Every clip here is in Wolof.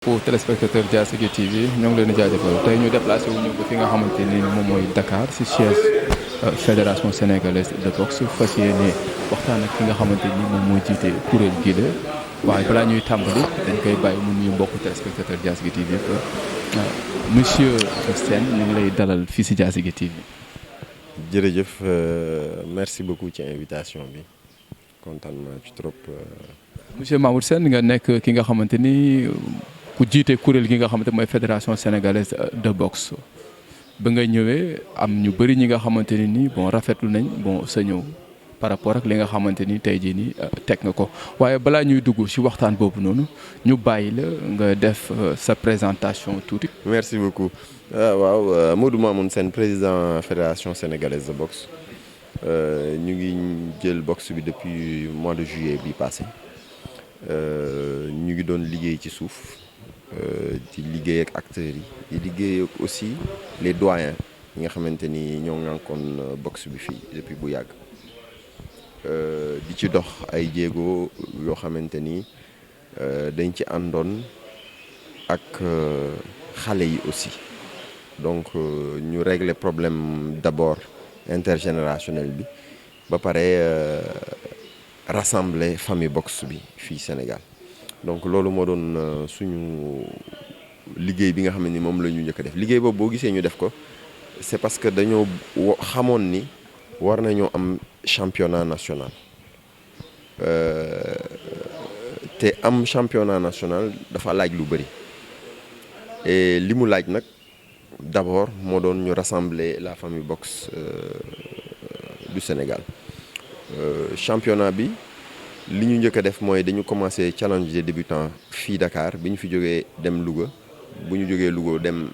pour téléspectateur Diassigui TV ñoo ngi leen di jaajëfal tey ñu déplacé wu ñu ba fi nga xamante ni moom mooy Dakar ci siège fédération sénégalaise de boxe fas yéene waxtaan ak ki nga xamante ni moom mooy jiite kuréel gii la waaye balaa ñuy tàmbali dañ koy bàyyi mu nuyu mbokku téléspectateur Diassigui TV yëpp monsieur Sène ñu ngi lay dalal fii ci Diassigui TV. jërëjëf merci beaucoup ci invitation bi kontaan naa ci trop. monsieur Mamour Sène nga nekk ki nga xamante ni ku jiite kuréel gi nga xamante mooy fédération sénégalaise de boxe ba nga ñëwee am ñu bëri ñi nga xamante ne ni bon rafetlu nañ bon sa ñëw par rapport ak li nga xamante ni tey jii nii teg nga ko waaye balaa ñuy dugg ci waxtaan boobu noonu ñu bàyyi la nga def sa présentation tuuti. merci beaucoup waaw Modou Mamoun Sène président fédération sénégalaise de boxe ñu ngi jël boxe bi depuis mois de juillet bi passé ñu ngi doon liggéey ci suuf. di liggéey ak acteurs yi di liggéey ak aussi les doyens yi nga xamante ni ñoo ngànkoon boxe bi fii depuis bu yàgg di ci dox ay jéego yoo xamante ni dañ ci àndoon ak xale yi aussi donc ñu régler problème d'abord intergénérationnel bi ba pare rassembler famille boxe bi fii Sénégal. donc loolu moo doon suñu liggéey bi nga xam ne ni moom la ñu njëkk a def liggéey boobu boo gisee ñu def ko c'est parce que dañoo xamoon ni war nañoo am championnat national te am championnat national dafa laaj lu bëri et li mu laaj nag d'abord moo doon ñu rassembler la famille boxe du Sénégal championnat bi. li ñu njëkk a def mooy dañu commencé challenge des débutants fii Dakar bi ñu fi jógee dem Louga bu ñu jógee Louga dem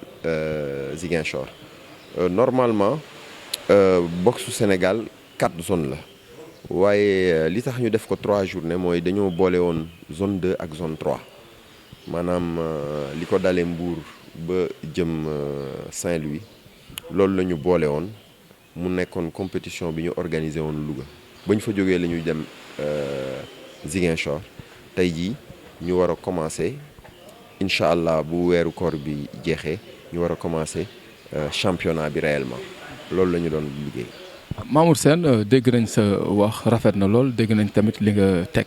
Ziguinchor normalement boxe Sénégal 4 zones la waaye li tax ñu def ko 3 journées mooy dañoo boole woon zone 2 ak zone 3 maanaam li ko dalee Mbour ba jëm Saint-Louis loolu la ñu boole woon mu nekkoon compétition bi ñu organisé woon Louga ba ñu fa jógee la ñuy dem. Ziguinchor tey jii ñu war a commencer incha allah bu weeru koor bi jeexee ñu war a commencer championnat bi réellement loolu la ñu doon liggéey. Mamour Sène dégg nañ sa wax rafet na lool dégg nañ tamit li nga teg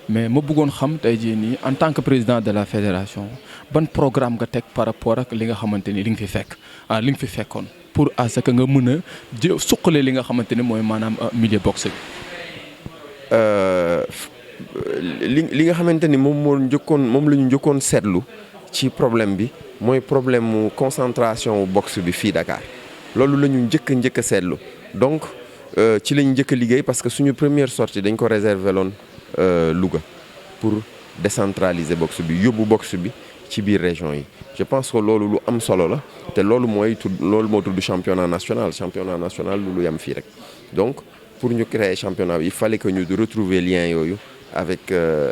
mais ma bëggoon xam tey jii nii en tant que président de la fédération ban programme nga teg par rapport ak li nga xamante ni li nga fi fekk li nga fi fekkoon pour à ce que nga mën a suqale li nga xamante ni mooy maanaam milieu boxe bi. li nga xamante ni moom la ñu njëkkoon seetlu ci problème bi mooy problème mu concentration boxe bi fii Dakar loolu la ñu njëkk a seetlu donc ci la ñu njëkk a liggéey parce que suñu première sortie dañ ko réserver loon Louga pour décentraliser boxe bi yóbbu boxe bi ci biir région yi je pense que loolu lu am solo la te loolu moo tudd championnat national lu yam fii rek donc. pour ñu créer championnat bi il fallait que ñu retrouver lien yooyu avec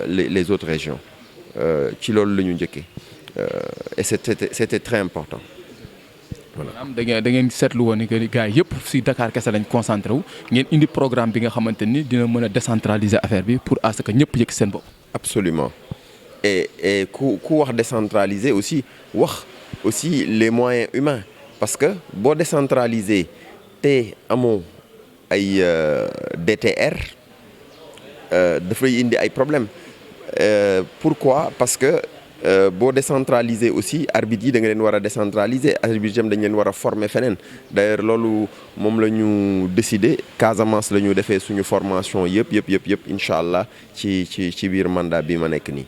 les autres régions ci loolu la ñu njëkkee et c'était très important voilà. da ngeen seetlu woon ni que gars yëpp si Dakar kese lañ concentré wu ngeen indi programme bi nga xamante ni dina mën a décentraliser affaire bi pour à ce que ñëpp yëg seen bopp. absolument et ku wax décentraliser aussi wax aussi les moyens humains parce que boo décentraliser te amoo. ay DTR dafay indi ay problèmes pourquoi parce que boo décentraliser aussi arbitres yi da nga leen war a décentraliser arbitres yi dañ leen war a former feneen d'ailleurs loolu moom la ñu décidé Casamance la ñu defee suñu formation yëpp incha allah ci biir mandat bi ma nekk nii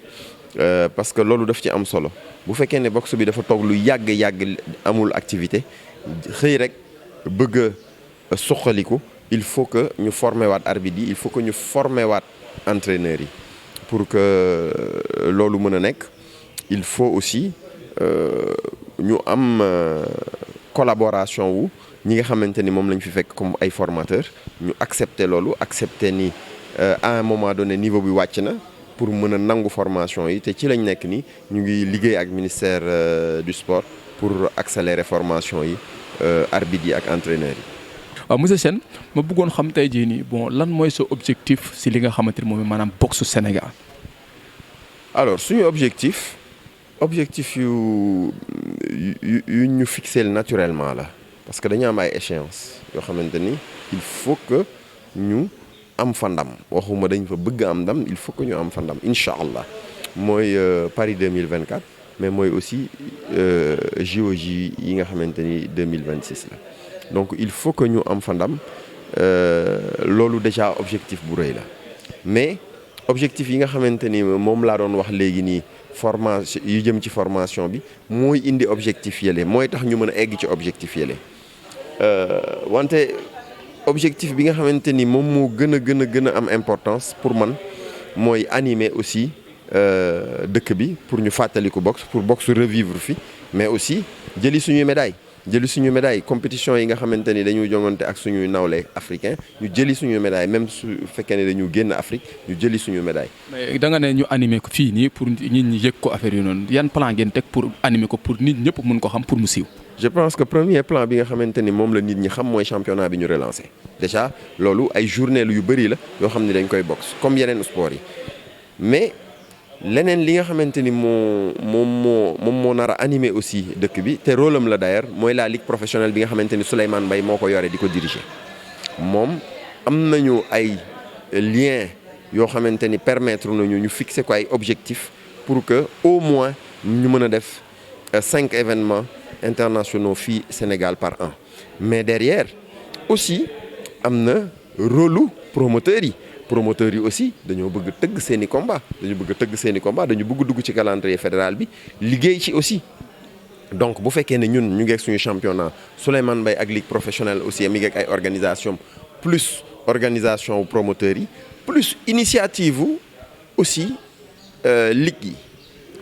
parce que loolu daf ci am solo bu fekkee ne boxe bi dafa toog lu yàgg amul activité xëy rek bëgg a suqaliku il faut que ñu former waat arbitre yi il faut que ñu former waat entraîneurs yi pour que loolu mën a nekk il faut aussi ñu am collaboration wu ñi nga xamante ni moom lañ fi fekk comme ay formateurs ñu accepter loolu accepter ni à un moment donné niveau bi wàcc na pour mën a nangu formation yi te ci lañ nekk ni ñu ngi liggéey ak ministère du sport pour accélérer formation yi arbitres yi ak entraîneurs yi. waaw monsieur Sène ma bëggoon xam tey jii nii bon lan mooy sa objectif si li nga xamante ni moom maanaam boxe Sénégal. alors suñu objectif objectif yu ñu fixé naturellement là parce que dañu am ay échéances yoo xamante ni il faut que ñu am fa ndam waxuma dañ fa bëgg am ndam il faut que ñu am fa ndam incha allah mooy Paris 2024 mais mooy aussi JOJ yi nga xamante ni 2026 la donc il faut que ñu am fa ndam loolu déjà objectif bu rëy la mais objectif yi nga xamante ni moom laa doon wax léegi nii formation yu jëm ci formation bi mooy indi objectif yële mooy tax ñu mën a egg ci objectif yële wante objectif bi nga xamante ni moom moo gën a am importance pour man mooy animer aussi dëkk bi pour ñu fàttaliku boxe pour boxe revivre fi mais aussi jëli suñuy médaille compétition yi nga xamante ni dañuy jongante ak suñuy nawle africain ñu jëli suñu médaille même su fekkee ne dañu génn Afrique ñu jëli suñu médaille. mais da nga ne ñu animer ko fii nii pour nit ñi yëg ko affaire yu noonu yan plan ngeen teg pour animer ko pour nit ñëpp mun ko xam pour mu siiw. je pense que premier plan bi nga xamante ni moom la nit ñi xam mooy championnat bi ñu relancé déjà loolu ay journée yu bëri la yoo xam ne dañ koy boxe comme yeneen sport yi mais. leneen li nga xamante ni moom moo nar a animé aussi dëkk bi te rôle am la d'ailleurs mooy la ligue professionnelle bi nga xamante ni Souleymane Mbaye moo ko yore di ko diriger moom am nañu ay liens yoo xamante ni permettre nañu ñu fixer ko ay objectifs pour que au moins ñu mën a def 5 événements internationaux fii Sénégal par an mais derrière aussi am na rôle promoteurs yi aussi dañoo bëgg tëgg seen i combat dañu bëgg dugg ci calendrier fédéral bi liggéey ci aussi donc bu fekkee ne ñun ñu ngi ak suñu championnat Souleymane Mbaye ak ligue professionnelle aussi mi ngi ak ay organisation plus organisation promoteurs yi plus initiative aussi ligue yi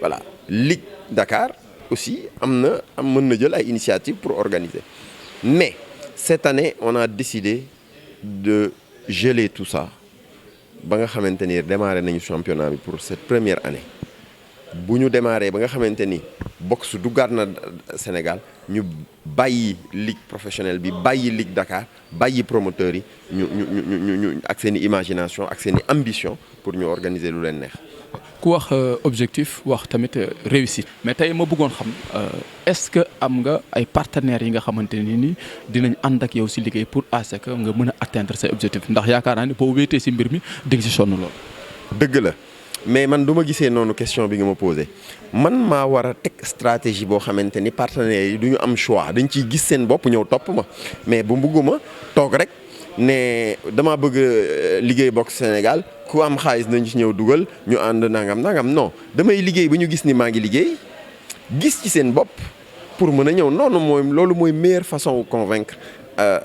voilà ligue Dakar aussi mën na jël ay initiative pour organiser mais cette année on a décidé de geler tout ça ba nga xamante ni démarré nañu championnat bi pour cette première année bu ñu démarré ba nga xamante ni boxe duggaat na Sénégal ñu bàyyi ligue professionnelle bi bàyyi ligue Dakar bàyyi promoteurs yi ñu ak seen i imagination ak seen i ambition pour ñu organiser lu leen neex. ku wax objectif wax tamit réussite mais tey ma bëggoon xam est-ce que am nga ay partenaires yi nga xamante ni dinañ ànd ak yow si liggéey pour à ce que nga mën a atteindre say objectifs ndax yaakaar naa ne boo wéetee si mbir mi di nga si sonn lool. dëgg la mais man du ma gisee noonu question bi nga ma posé man maa war a teg stratégie boo xamante ni partenaires yi du ñu am choix dañ ciy gis seen bopp ñëw topp ma mais bu bëgguma toog rek ne dama bëgg liggéey boxe Sénégal ku am xaalis nañ ci ñëw dugal ñu ànd nangam non damay liggéey ba ñu gis ni maa ngi liggéey gis ci seen bopp pour mën a ñëw loolu mooy meilleure façon convaincre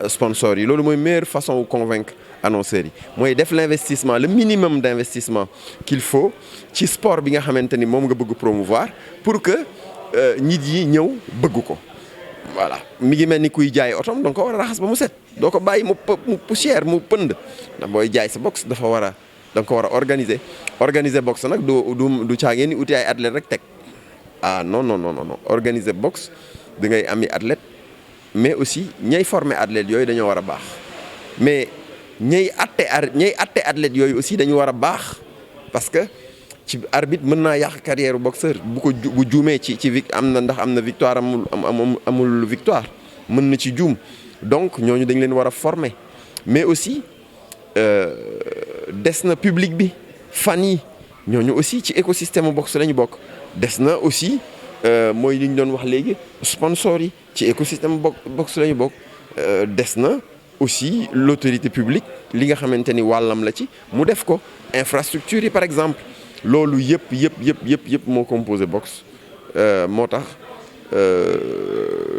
sponsors yi loolu mooy meilleure façon convaincre annonceurs yi mooy def l'investissement le minimum d'investissement qu'il faut ci sport bi nga xamante ni moom nga bëgg promouvoir pour que nit yi ñëw bëgg ko voilà mi ngi mel ni kuy jaay otom donc ko war a raxas ba mu set doo ko bàyyi mu poussière mu pënd ndax booy jaay sa box da nga ko war a organiser boxe nag du caagee ni uti ay athlètes rek teg non organiser boxe da ngay ami athlète mais aussi ñay former athlètes yooyu dañoo war a baax mais ñay atte athlètes yooyu aussi dañu war a baax parce que ci arbitre mën naa yàq carrière boxeur bu juumee ci am na victoire amul victoire mën na ci juum donc ñooñu dañ leen war a former mais aussi des na public bi fan yi ñooñu aussi ci écosystème boxe la ñu bokk des na aussi mooy li ñu doon wax léegi sponsors yi ci écosystème boxe la ñu bokk des na aussi l'autorité publique li nga xamante ni wàllam la ci mu def ko infrastructure yi par exemple loolu yëpp moo composé boxe moo tax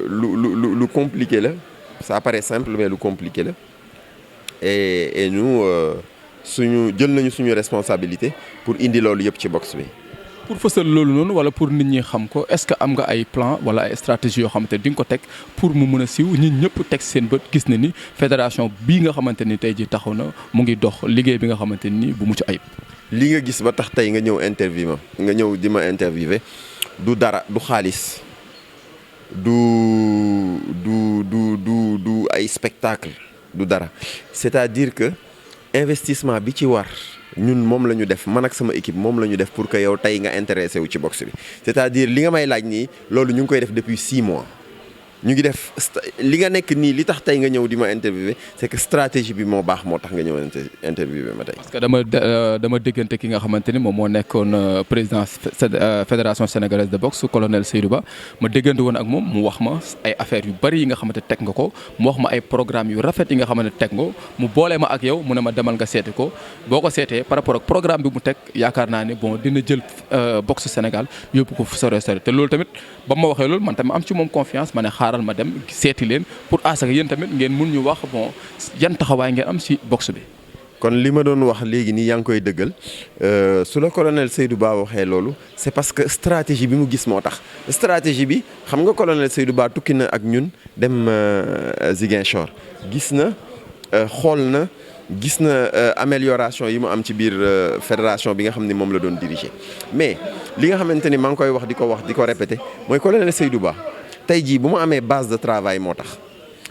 lu compliqué la ça paraît simple mais lu compliqué la et nous jël nañu suñu responsabilité pour indi loolu yëpp ci boxe bi. pour fësal loolu noonu wala pour nit ñi xam ko est-ce que am nga ay plan wala ay stratégie yoo xamante ni di nga ko teg pour mu mën a siiw nit ñëpp teg seen bët gis na ni fédération bii nga xamante ni tey ji taxaw na mu ngi dox liggéey bi nga xamante ni bu mucc ayib. li nga gis ba tax tey nga ñëw di ma interviewé du dara du xaalis du ay spectacle du dara c'est-à-dire que investissement bi ci war ñun moom la ñu def man ak sama équipe moom la ñu def pour que yow tey nga intéressé wu ci boxe bi c'est-à-dire li nga may laaj nii loolu ñu ngi koy def depuis 6 mois. ñu ngi def li nga nekk nii li tax tey nga ñëw di ma interviewé c'est que stratégie bi moo baax moo tax nga ñëw interviewé ma tey. parce que dama déggante ki nga xamante ni moom moo nekkoon président fédération sénégalaise de boxe colonel Seydou Ba ma déggante woon ak moom mu wax ma ay affaires yu bari yi nga xamante teg nga ko mu wax ma ay programme yu rafet yi nga xamante teg nga mu boole ma ak yow mu ne ma demal nga seeti ko boo ko seetee par rapport ak programme bi mu teg yaakaar naa ne bon dina jël boxe Sénégal yóbbu ko fu sore sore te loolu tamit ba ma waxee loolu man tamit am ci moom confiance ma ne ma dem seeti leen pour que yéen tamit ngeen mun ñu wax bon yan taxawaay ngeen am ci boxe bi. kon li ma doon wax léegi nii yaa ngi koy dëggal su la colonel Seydou Ba waxee loolu c'est parce que stratégie bi mu gis moo tax stratégie bi xam nga colonel Seydou Ba tukki na ak ñun dem Ziguinchor gis na xool na gis na amélioration yi mu am ci biir fédération bi nga xam ne moom la doon diriger mais li nga xamante ni maa ngi koy wax di ko répéter mooy colonel Seydou Ba. tey jii bu ma amee base de travail moo tax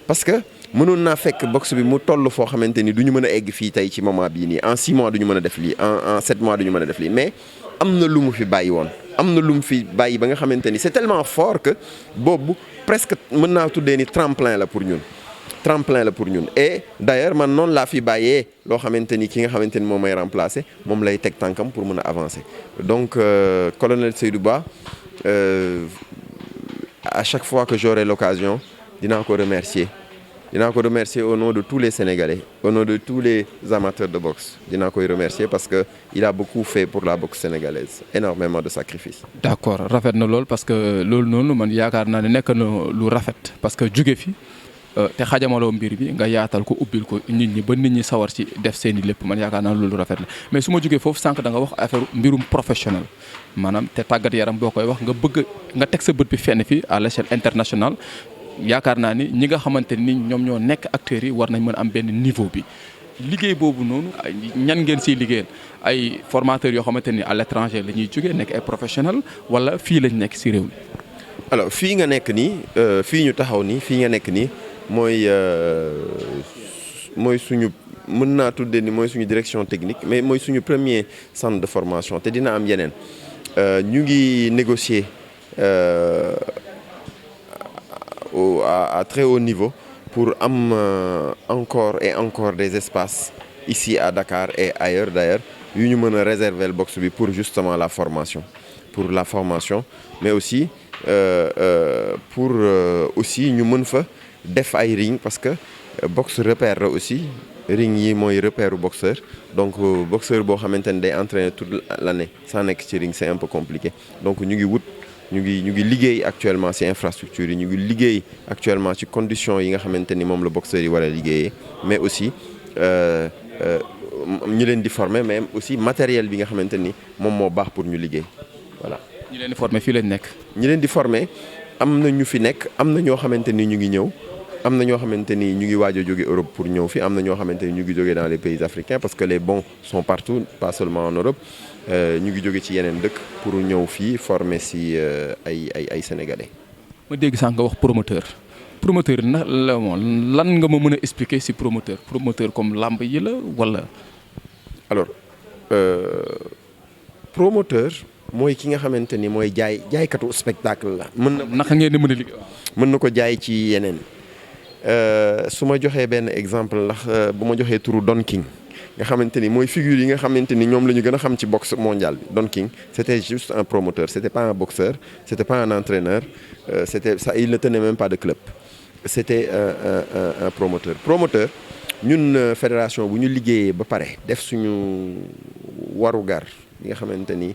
parce que mënoon naa fekk boxe bi mu toll foo xamante ni du ñu mën a egg fii tey ci moment bii nii en 6 mois du ñu mën a def lii en 7 mois du ñu mën a def lii mais am na lu mu fi bàyyi woon am na lu mu fi bàyyi ba nga xamante ni c'est tellement fort que boobu presque mën naa tuddee ni tremplin la pour ñun et d'ailleurs man noonu laa fi bàyyee loo xamante ni ki nga xamante ni moom may remplacer moom lay teg tànkam pour mën a avancer donc colonel Seydou Ba à chaque fois que j'aurai l'occasion dinaa ko remercier au nom de tous les Sénégalais au nom de tous les amateurs de boxe dinaa koy remercier parce que il a beaucoup fait pour la boxe sénégalaise énormément de sacrifices. d'accord rafet na lool parce que loolu noonu man yaakaar naa ne nekk na lu rafet parce que jóge fi te xajamaloo mbir bi nga yaatal ko ubbil ko nit ñi ba nit ñi sawar ci def seeni lépp man yaakaar naa loolu rafet la mais su ma jógee foofu sànq da nga wax affaire mbirum professionnel maanaam te tàggat yaram boo koy wax nga bëgg nga teg sa bët bi fenn fi à l'échelle internationale yaakaar naa ni ñi nga xamante ni ñoom ñoo nekk acteurs yi war nañ mën am benn niveau bi liggéey boobu noonu ñan ngeen siy liggéeyal ay formateurs yoo xamante ni à l'étranger la ñuy jógee nekk ay professionnels wala fii lañ nekk si réew mi. alors fii nga nekk nii fii ñu taxaw nii fii nga nekk nii mooy suñu mën naa tuddee ni mooy suñu direction technique mais mooy suñu premier centre de formation te dina am yeneen ñu ngi négocier à très haut niveau pour am encore et encore des espaces ici à Dakar et ailleurs d'ailleurs yu ñu mën a réserver le boxe bi pour justement la formation mais aussi pour aussi ñu mën fa def ay ring parce que boxe repère la aussi ring yi mooy repère u boxeur donc boxeur boo xamante ne day entraîner toute l'année sans nekk ci ring c'est un peu compliqué donc ñu ngi liggéey actuellement ci infrastructure yi ñu ngi liggéey actuellement ci conditions yi nga xamante ni moom la boxeur yi war a liggéeyee mais aussi ñu leen di former mais aussi matériel bi nga xamante ni moom moo baax pour ñu liggéey voilà. ñi leen di former fii lañ nekk. ñi leen di former am na ñu fi nekk am na ñoo xamante ni ñu ngi ñëw am na ñoo xamante ni ñu ngi waaj a jóge Europe pour ñëw fi am na ñoo xamante ni ñu ngi jóge dans les pays africains parce que les bons sont partout pas seulement en Europe ñu ngi jóge ci yeneen dëkk pour ñëw fii former si ay sénégalais. ma dégg sànq nga wax promoteur yi na la moom lan nga ma mën a expliquer si promoteur comme lamb yi la wala. alors promoteur mooy ki nga xamante ni mooy jaaykatu spectacle la. mën na naka ngeen di mën a liggéey. mën na ko jaay ci yeneen su ma joxee benn exemple ndax bu ma joxee turu Don King nga xamante ni mooy figure yi nga xamante ni ñoom la ñu gën a xam ci boxe mondial bi Don King c'était juste un promoteur c'était pas un boxeur c'était pas un entraîneur c'était ça il ne tenait même pas de club c'était un promoteur ñun fédération bu ñu liggéeyee ba pare def suñu warugar li nga xamante ni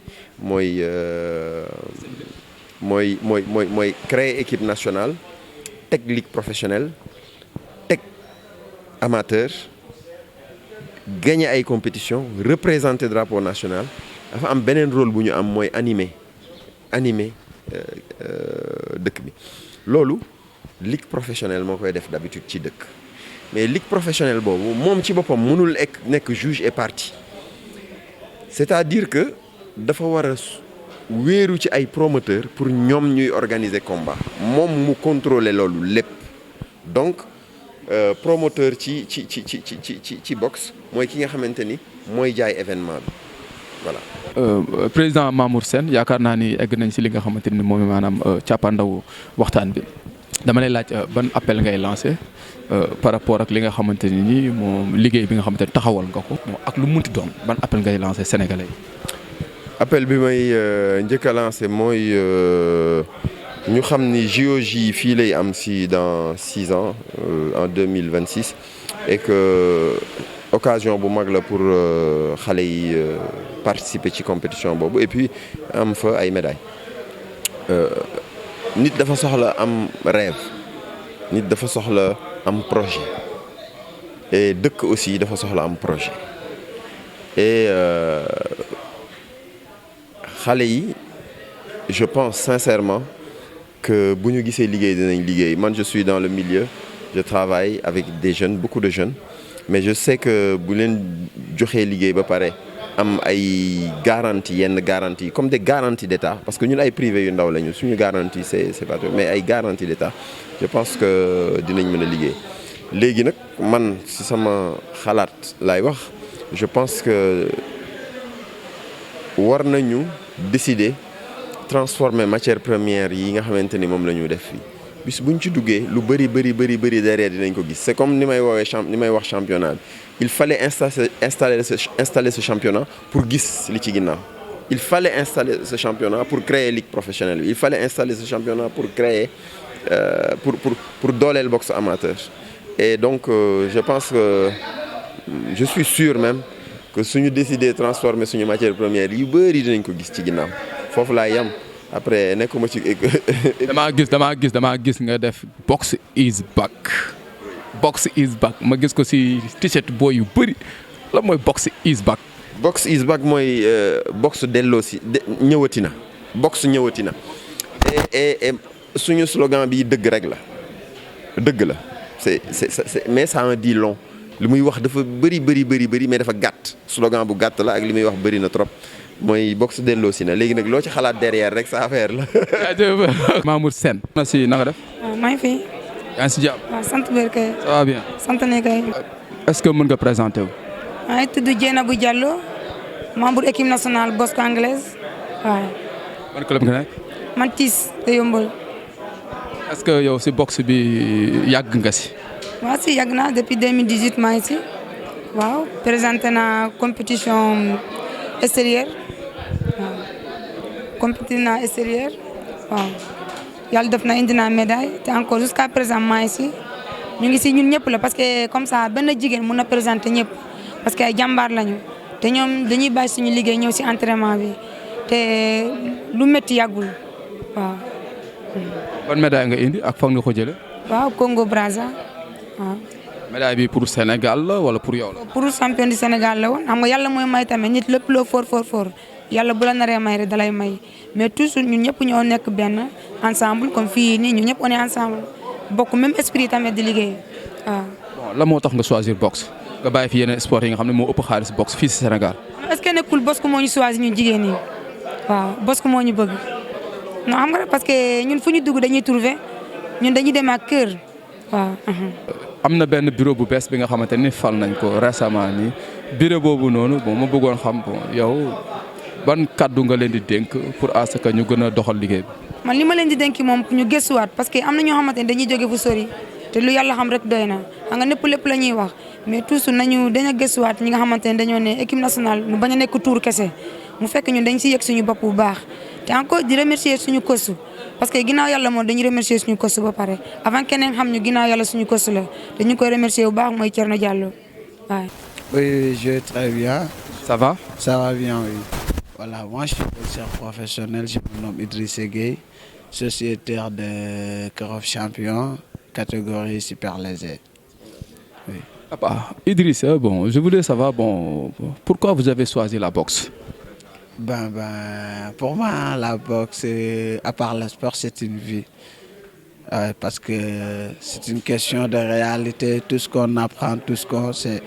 mooy créer équipe nationale teg ligue professionnelle teg amateur gagner ay compétition représenter drapeau national dafa am beneen rôle bu ñu am mooy animer dëkk bi loolu ligue professionnelle moo koy def d'habitude ci dëkk mais ligue professionnelle boobu moom ci boppam mënul nekk juge et partie c'est-à-dire que dafa war a wéeru ci ay promoteurs pour ñoom ñuy organiser combat moom mu contrôler loolu lépp donc promoteur ci boxe mooy ki nga xamante ni mooy jaay événement bi voilà. président Mamour Sène yaakaar naa ni egg nañ si li nga xamante ni moom maanaam càppaandaw waxtaan bi dama lay laaj ban appel ngay lancé par rapport ak li nga xamante ni moom liggéey bi nga xamante ni taxawal nga ko ak lu munti doon ban appel ngay lancé sénégalais yi. appel bi may njëkk a lancé mooy ñu xam ni JOJ fii lay am si dans 6 ans en 2026 et que occasion bu mag la pour xale yi participer ci compétition boobu et puis am fa ay médailles nit dafa soxla am rêve nit dafa soxla am projet et dëkk aussi dafa soxla am projet et xale yi je pense sincèrement que bu ñu gisee liggéey dinañ liggéey man je suis dans le milieu je travaille avec des jeunes beaucoup de jeunes mais je sais que bu leen joxee liggéey ba pare am ay garantie yenn garantie comme des garanties d'État parce que ñun ay privé yu ndaw lañu suñu garantie c'est pas tout mais ay garantie d'État je pense que dinañ mën a liggéey léegi nag man si sama xalaat laay wax je pense que war nañu décider transformer matière première yi nga xamante ni moom la ñu def fii bis buñ ci duggee lu bëri derrière dinañ ko gis c'est comme ni may wax championnat bi il fallait installer ce championnat pour gis li ci ginnaaw il fallait installer ce championnat pour créer ligue professionnelle bi il fallait installer ce championnat pour créer pour dooleel boxe amateur et donc je pense que je suis sûr même que suñu décider transformer suñu matière première yu bëri dinañ ko gis ci ginnaaw foofu laa yam après nekkuma ci. damaa gis nga def box is back ma gis ko ci t-shirt booy yu bëri la mooy box is back. box is back mooy box delloo si ñëwati na box ñëwati na et suñu slogan bi dëgg rek la c'est mais ça en dit long li muy wax dafa bëri mais dafa gàtt slogan bu gàtt la ak li muy wax bëri na trop. mooy boxe delloo si na léegi nag loo ci xalaat derrière rek sa affaire la. jaajëf Mamour Sène. na si naka def. waaw maa ngi fi. yaa ngi si jàmm. waaw sant bi kay. ça va bien. sant ne kay. est-ce que mën nga présenter wu. maa ngi tudd Dieynabou Diallo membre équipe nationale boxe anglaise waaw. ban club nga nekk. man Thiès te yombal. est-ce que yow si boxe bi yàgg nga si. waaw si yàgg naa depuis 2018 maa ngi si. waaw présenté naa compétition extérieure. waaw compétit naa extérieur waaw yàlla def na indi naa médaille te encore jusqu'à présent maa ngi si ñu ngi si ñun ñëpp la parce que comme ça benn jigéen mun na présenter ñëpp parce que ay jàmbaar lañu te ñoom dañuy bàyyi suñu liggéey ñëw si entraînement bi te lu métti yàggul waaw. ban médaille nga indi ak fan nga ko jëlee. waaw Congo Brazza waaw. médaille bi pour Sénégal la wala pour yow la. pour champion du Sénégal la woon xam nga yàlla mooy may tamit nit lépp loo fort yàlla bu la naree may rek dalay may mais toujours ñun ñëpp ñoo nekk benn ensemble comme fii nii ñun ñëpp on est ensemble bokk même esprit tamit di liggéey waaw. bon la moo tax nga choisir boxe nga bàyyi fi yeneen sport yi nga xam ne moo ëpp xaalis boxe fii si Sénégal. est-ce que nekkul boxe moo ñu choisir ñun jigéen ñi waaw boxe moo ñu bëgg non xam nga parce que ñun fu ñu dugg dañuy trouver ñun dañuy dem ak kër waaw. am na benn bureau bu bees bi nga xamante ni fal nañ ko récemment nii bureau boobu noonu bon ma bëggoon xam bon yow. ban kaddu nga leen di dénk pour à ce que ñu gën a doxal liggéey bi. man li ma leen di dénk moom ñu gëstuwaat parce que am na ñoo xamante ne dañuy jóge fu sori te lu yàlla xam rek doy na xam nga lépp la ñuy wax mais toujours dañu gëstuwaat ñi nga xamante ne dañoo ne équipe nationale mu bañ a nekk tour kese mu fekk ñun dañ si yëg suñu bopp bu baax te encore di remercier suñu kostu parce que ginnaaw yàlla moom dañuy remercier suñu kostu ba pare avant keneen xam ñu ginnaaw yàlla suñu kostu la dañu koy remercier bu baax mooy Thierno Diallo waaw. Oui, je vais très bien. Ça va? Ça va bien, oui. Voilà, moi je suis boxeur professionnel, je me nomme Idriss Gueye, sociétaire de Kerov champion, catégorie super léger. Oui. Idriss, bon, je voulais savoir pourquoi vous avez choisi la boxe? Pour moi, la boxe, à part le sport, c'est une vie. Parce que c'est une question de réalité, tout ce qu'on apprend, tout ce qu'on sait.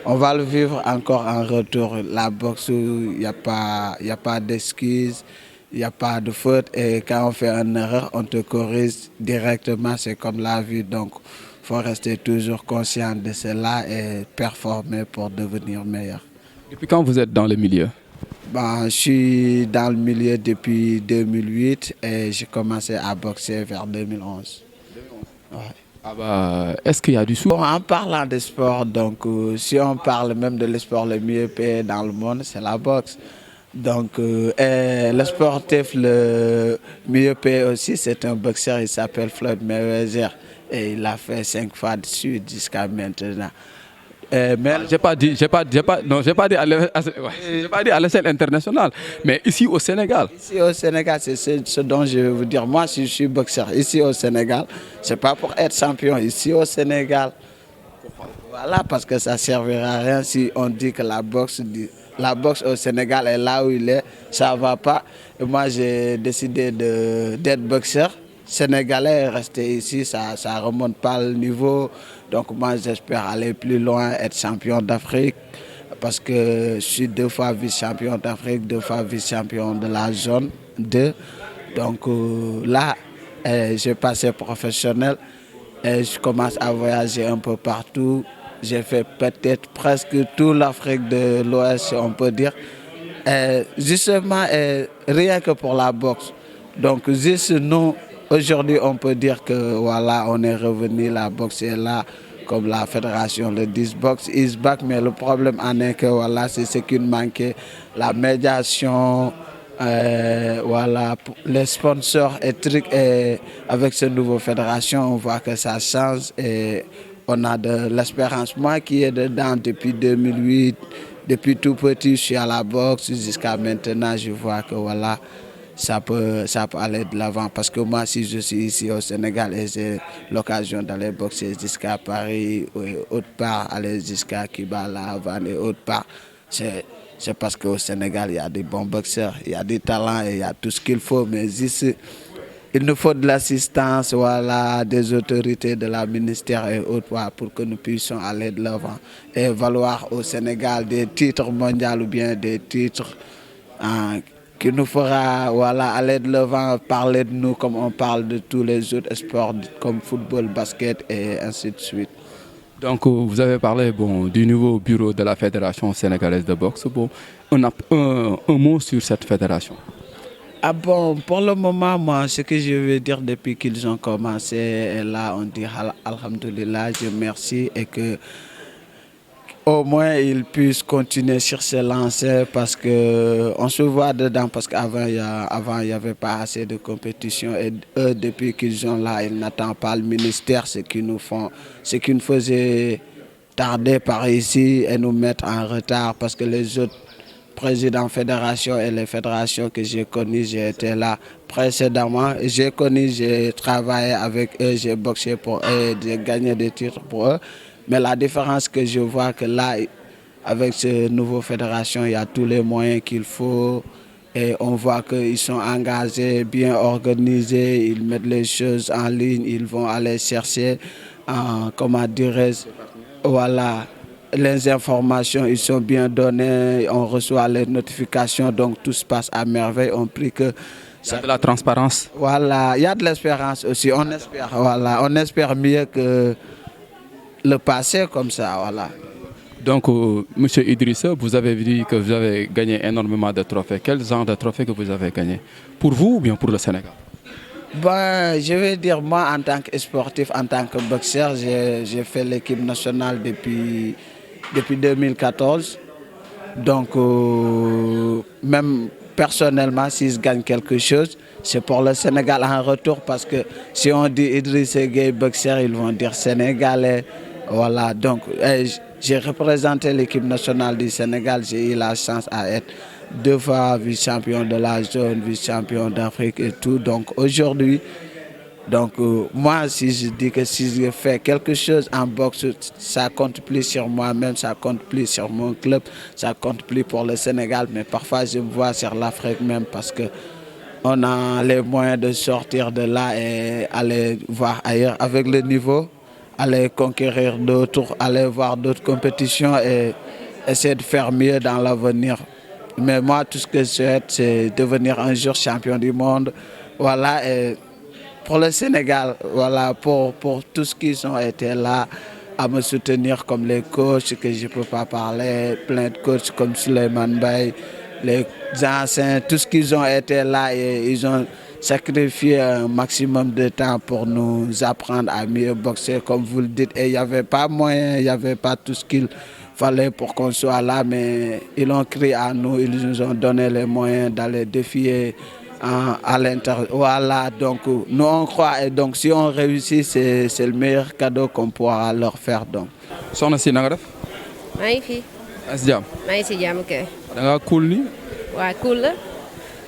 On va le vivre encore en retour. La boxe, il n'y a pas d'excuses, il n'y a pas de faute. Et quand on fait une erreur, on te corrige directement. C'est comme la vie. Donc, il faut rester toujours conscient de cela et performer pour devenir meilleur. Depuis quand vous êtes dans le milieu? Bon, je suis dans le milieu depuis 2008 et j'ai commencé à boxer vers 2011. Ouais. Ah bah, est-ce qu'il y a du sou? Bon, en parlant de sport, donc si on parle même de le sport le mieux payé dans le monde, c'est la boxe. Donc, et le sportif le mieux payé aussi, c'est un boxeur, il s'appelle Floyd Mayweather et il a fait 5 fois de suite jusqu'à maintenant. Mais J'ai pas dit, non, j'ai pas dit j'ai pas dit à l'échelle internationale, mais ici au Sénégal. ici au Sénégal, c'est ce dont je vais vous dire. Moi, si je suis boxeur ici au Sénégal, c'est pas pour être champion ici au Sénégal. Voilà, parce que ça ne servira à rien si on dit que la boxe au Sénégal est là où il est, ça ne va pas. Et moi, j'ai décidé d'être boxeur sénégalais, rester ici, ça ne remonte pas le niveau. Donc moi, j'espère aller plus loin, être champion d'Afrique, parce que je suis 2 fois vice-champion d'Afrique, 2 fois vice-champion de la zone 2. Donc là, j'ai passé professionnel et je commence à voyager un peu partout. J'ai fait peut-être presque toute l'Afrique de l'Ouest, si on peut dire. Justement, rien que pour la boxe. Donc, juste nous, aujourd'hui, on peut dire que voilà, on est revenu, la boxe est là, comme la fédération le dit, box is back. Mais le problème en est que voilà, c'est ce qui nous manquait, la médiation, voilà, les sponsors et trucs. Et avec cette nouvelle fédération, on voit que ça change et on a de l'espérance. Moi qui est dedans depuis 2008, depuis tout petit, je suis à la boxe jusqu'à maintenant, je vois que voilà, ça peut aller de l'avant. Parce que moi, si je suis ici au Sénégal et j'ai l'occasion d'aller boxer jusqu'à Paris ou autre part, aller jusqu'à Kibala, Havane et autre part, c'est parce qu'au Sénégal, il y a des bons boxeurs, il y a des talents et il y a tout ce qu'il faut. Mais ici, il nous faut de l'assistance, voilà, des autorités de la ministère et autres pour que nous puissions aller de l'avant et valoir au Sénégal des titres mondiaux ou bien des titres qui nous fera voilà, aller de l'avant, parler de nous comme on parle de tous les autres sports comme football, basket et ainsi de suite. Donc vous avez parlé du nouveau bureau de la Fédération sénégalaise de boxe. Bon, on a un mot sur cette fédération. Ah bon, pour le moment, moi, ce que je veux dire depuis qu'ils ont commencé, et là, on dit Alhamdulillah, je remercie et que au moins ils puissent continuer sur ces lancers parce qu'on se voit dedans, parce qu'avant, il n'y avait pas assez de compétition et eux, depuis qu'ils sont là, ils n'attendent pas le ministère, ce qui nous faisait tarder par ici et nous mettre en retard parce que les autres président fédération et les fédérations que j'ai connues, j'ai été là précédemment. J'ai travaillé avec eux, j'ai boxé pour eux, j'ai gagné des titres pour eux. Mais la différence que je vois que là, avec cette nouvelle fédération, il y a tous les moyens qu'il faut. Et on voit qu'ils sont engagés, bien organisés, ils mettent les choses en ligne, ils vont aller chercher, comment dirais-je, voilà. Les informations, ils sont bien données, on reçoit les notifications, donc tout se passe à merveille. On prie que il y a de la transparence. Voilà, il y a de l'espérance aussi. On espère, voilà, on espère mieux que le passé comme ça, voilà. Donc, Monsieur Idrissa, vous avez dit que vous avez gagné énormément de trophées. Quel genre de trophées que vous avez gagné? Pour vous ou bien pour le Sénégal? Ben, je vais dire, moi, en tant que sportif, en tant que boxeur, j'ai fait l'équipe nationale depuis 2014. Donc, même personnellement, si je gagne quelque chose, c'est pour le Sénégal en retour. Parce que si on dit Idrissa Gueye boxeur, ils vont dire Sénégalais. Voilà, donc j'ai représenté l'équipe nationale du Sénégal. J'ai eu la chance à être 2 fois vice-champion de la zone, vice-champion d'Afrique et tout. Donc aujourd'hui, moi, si je dis que si je fais quelque chose en boxe, ça compte plus sur moi-même, ça compte plus sur mon club, ça compte plus pour le Sénégal. Mais parfois, je me vois sur l'Afrique même parce que on a les moyens de sortir de là et aller voir ailleurs avec le niveau, aller conquérir d'autres, aller voir d'autres compétitions et essayer de faire mieux dans l'avenir. Mais moi, tout ce que je souhaite, c'est devenir un jour champion du monde. Voilà, et pour le Sénégal, voilà, pour tous qui ont été là à me soutenir, comme les coachs que je ne peux pas parler, plein de coachs comme Souleymane Baye, les anciens, tous qui ont été là et ils ont sacrifié un maximum de temps pour nous apprendre à mieux boxer, comme vous le dites. Et il n'y avait pas moyen, il n'y avait pas tout ce qu'il fallait pour qu'on soit là, mais ils ont crié à nous, ils nous ont donné les moyens d'aller défier à l'intérieur. Voilà, donc nous on croit, et donc si on réussit, c'est le meilleur cadeau qu'on pourra leur faire. Donc. soxna si na nga def. maa ngi fi. as jàmm. maa ngi si jàmm kay. da ngaa cool ni. waa cool la.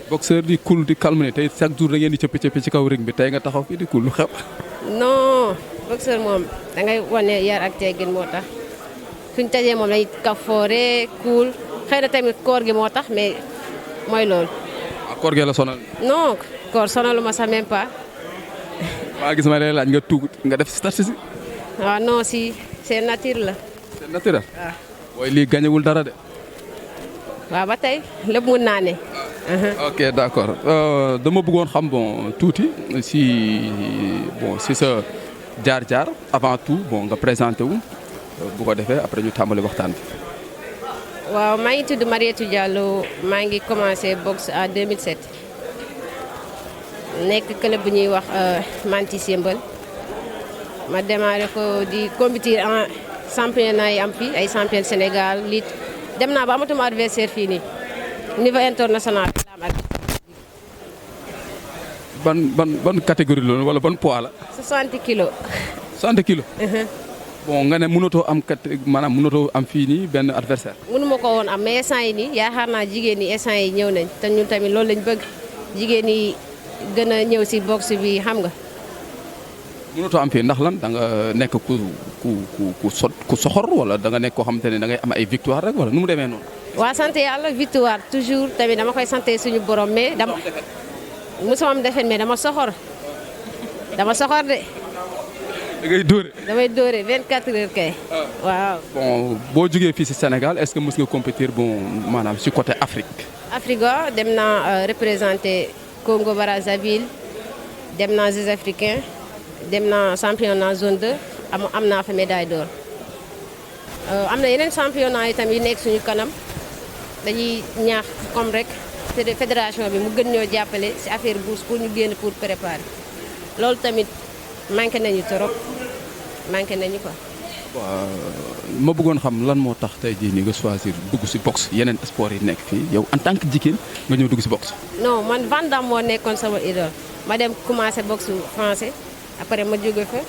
boxeur di cool di calme tey chaque jour da ngeen di cëppi ci kaw ring bi tey nga taxaw fii di cool lu xew. non boxeur moom da ngay wane yar ak teggin moo tax suñ tajee moom dañuy kafoore cool xëy na tamit koor gi moo tax mais mooy loolu. koor gee la sonal. non koor sonaluma sax même pas. maa gis ma lay laaj nga tuug nga def statistique. waaw non si c'est nature la. c'est naturel. waaw. waaye lii gañewul dara de. waaw ba tey lépp mun naa ne. ok d'accord dama bëggoon xam bon tuuti si sa jaar-jaar avant tout bon nga présenté wu bu ko defee après ñu tàmbali waxtaan bi. waaw maa ngi tudd Marietou Diallo maa ngi commencé boxe en 2007 nekk club bu ñuy wax Mantis Yëmbal ma démarré ko di compétir en championnat yi am fii ay champion Sénégal lii dem naa ba amatuma adversaire fii nii niveau international la am ban catégorie loolu wala ban poids la. 60 kilos. 60 kilos. bon nga ne mënatoo am maanaam mënatoo am fii nii benn adversaire. mënuma ko woon am mais instant yi nii yaakaar naa jigéen ñi instant yi ñëw nañ te ñun tamit loolu lañ bëgg jigéen ñi gën a ñëw si boxe bi xam nga. mënatoo am fii ndax lan da nga nekk ku soxor wala da nga nekk koo xamante ne da ngay am ay victoire rek wala nu mu demee noonu. waa sant yàlla victoire toujours tamit dama koy sant suñu borom mais dama mosuma am defet mais dama soxor de. da ngay dóore. damay dóore 24 heures kay. waaw. bon boo jógee fii si Sénégal est-ce que mës nga compétir bon maanaam si côté Afrique. Afrique waaw dem naa représenté Congo Brazzaville dem naa Jeux africains dem naa championnat zone 2 am naa fa médaille d'or. am na yeneen championnat yi tamit yu nekk suñu kanam dañuy ñaax comme rek fédération bi mu gën ñoo jàppale si affaire bourse pour ñu génn pour préparer loolu tamit manqué nañu trop manqué nañu quoi. waaw ma bëggoon xam lan moo tax tey jii nii nga choisir dugg si boxe yeneen sport yi nekk fii yow en tant que jigéen nga ñëw dugg si boxe. non man Van Damme moo nekkoon sama idole ma dem commencé boxe français après ma jóge fa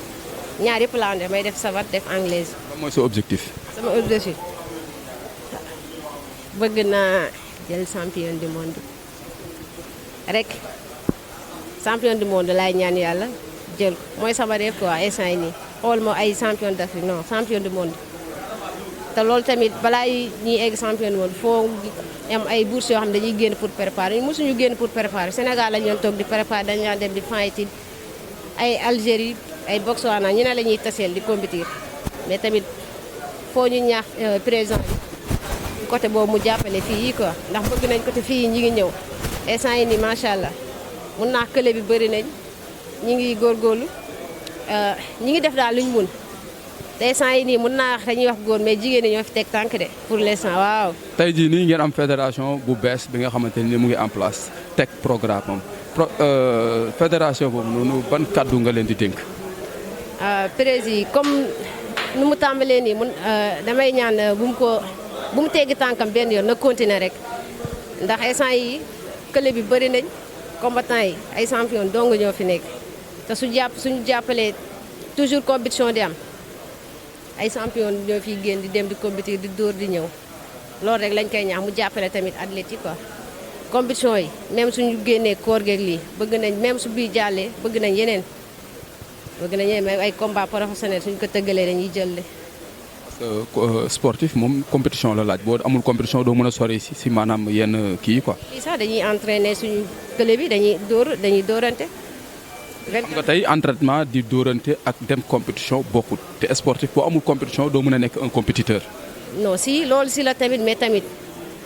ñaar yëpp laa ande may def savate def anglaise. lan mooy sa objectif. sama objectif bëgg naa jël champion du monde rek champion du monde laay ñaan yàlla jël mooy sama rêve quoi instant yi nii xool ma ay champion d'Afrique non champion du monde te loolu tamit balaa ñuy egg champion du monde foo am ay bourses yoo xam ne dañuy génn pour préparer ñu mosuñu génn pour préparer Sénégal lañu doon toog di préparer dañu daan dem di fighting ay Algérie ay Botswana ñu ne la ñuy taseel di compétir mais tamit foo ñu ñaax président bi côté boobu mu jàppale fii yi quoi ndax bëgg nañ côté fii yi ñi ngi ñëw instant yi nii macha allah mun naa kële bi bëri nañ ñi ngi góorgóorlu ñi ngi def daal luñ mun te instant yi nii mun naa wax dañuy wax góor mais jigéen ñi ñoo fi teg tànk de pour l'instant waaw. tey jii nii ngeen am fédération bu bees bi nga xamante ni mu ngi en place teg programme am fédération boobu noonu ban kàddu nga leen di dénk. président comme nu mu tàmbalee nii mun damay ñaan bu mu teggi tànkam benn yoon na continuer rek ndax instant yi kële bi bëri nañ combattant yi ay champion dong ñoo fi nekk te suñu jàppalee toujours compétition di am ay champion ñoo fiy génn di dem di compétir di dóor di ñëw loolu rek lañ koy ñaax mu jàppale tamit athlètes yi quoi compétition yi même suñu génnee koor geeg lii bëgg nañ même su bii jàllee bëgg nañ yeneen ay combat professionnel suñ ko tëggalee dañuy jël sportif moom compétition la laaj boo amul compétition doo mën a sori si maanaam yenn kii quoi. fii sax dañuy entraîner suñu club bi dañuy dóorante. xam nga tey entraînement di dóorante ak dem compétition bokkut te sportif boo amul compétition doo mën a nekk un compétiteur. non si loolu si la tamit mais tamit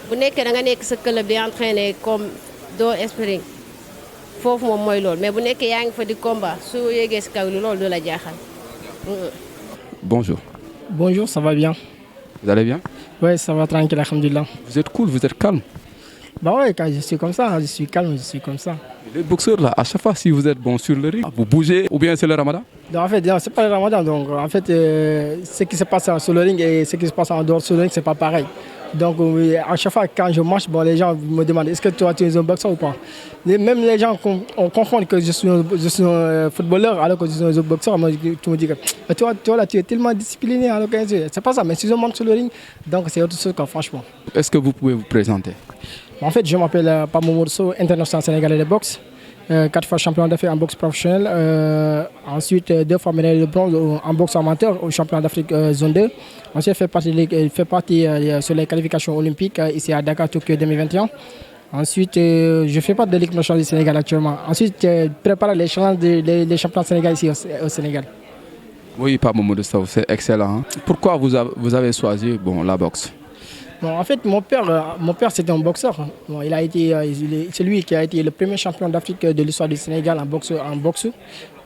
bu nekkee da nga nekk sa club di entraîner comme doo sparring foofu moom mooy loolu mais bu nekkee yaa ngi fa di combat su yéegee si kaw li loolu du la jaaxal. Bonjour. Bonjour, ça va bien? Vous allez bien? Oui, ça va tranquille, alhamdoulilah. Vous êtes cool, vous êtes calme. Bah ouais, quand je suis comme ça, je suis calme, je suis comme ça. Les boxeurs là, à chaque fois si vous êtes bon sur le ring, vous bougez ou bien c'est le ramadan? Donc en fait, c'est pas le ramadan, donc en fait, ce qui se passe sur le ring et ce qui se passe en dehors sur le ring, c'est pas pareil. Donc à chaque fois quand je marche, bon, les gens me demandent est-ce que toi tu es un boxeur ou pas. Même les gens confondent que je suis un footballeur alors que je suis un boxeur. Moi, tu me dis que toi là, tu es tellement discipliné. Alors que c'est pas ça, mais si je monte sur le ring, donc c'est autre chose, franchement. Est-ce que vous pouvez vous présenter? En fait, je m'appelle Pamo Mourso, international sénégalais de boxe. 4 fois champion d'Afrique en boxe professionnelle. Ensuite, 2 fois médaille de bronze en boxe amateur au championnat d'Afrique zone 2. Ensuite, il fait partie sur les qualifications olympiques ici à Dakar, Tokyo 2021. Ensuite, je fais partie de l'équipe nationale du Sénégal actuellement. Ensuite, je prépare les championnats sénégalais ici au Sénégal. Oui, Pamo Mourso, c'est excellent. Pourquoi vous avez choisi la boxe? Bon, en fait, mon père c'était un boxeur. Bon, c'est lui qui a été le premier champion d'Afrique de l'histoire du Sénégal en boxe